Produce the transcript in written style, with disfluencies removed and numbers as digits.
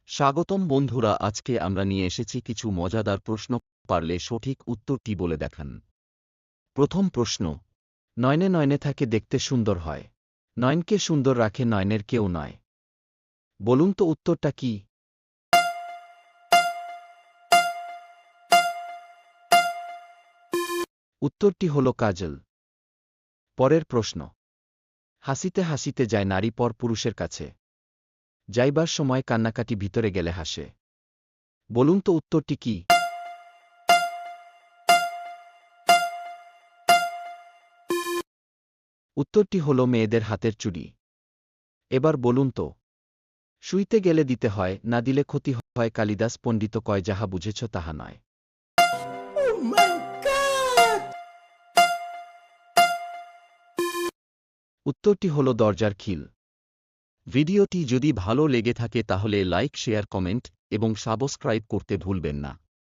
স্বাগতম বন্ধুরা, আজকে আমরা নিয়ে এসেছি কিছু মজাদার প্রশ্ন। পারলে সঠিক উত্তরটি বলে দেখান। প্রথম প্রশ্ন, নয়নে নয়নে থাকে দেখতে সুন্দর হয়, নয়নকে সুন্দর রাখে নয়নের কেউ নয়। বলুন তো উত্তরটা কি? উত্তরটি হল কাজল। পরের প্রশ্ন, হাসিতে হাসিতে যায় নারী পর পুরুষের কাছে, যাইবার সময় কান্নাকাটি ভিতরে গেলে হাসে। বলুন তো উত্তরটি কি? উত্তরটি হল মেয়েদের হাতের চুড়ি। এবার বলুন তো, শুইতে গেলে দিতে হয়, না দিলে ক্ষতি হয়, কালিদাস পণ্ডিত কয় যাহা বুঝেছ তাহা নয়। Oh my God! উত্তরটি হল দরজার খিল। ভিডিওটি যদি ভালো লেগে থাকে তাহলে লাইক, শেয়ার, কমেন্ট এবং সাবস্ক্রাইব করতে ভুলবেন না।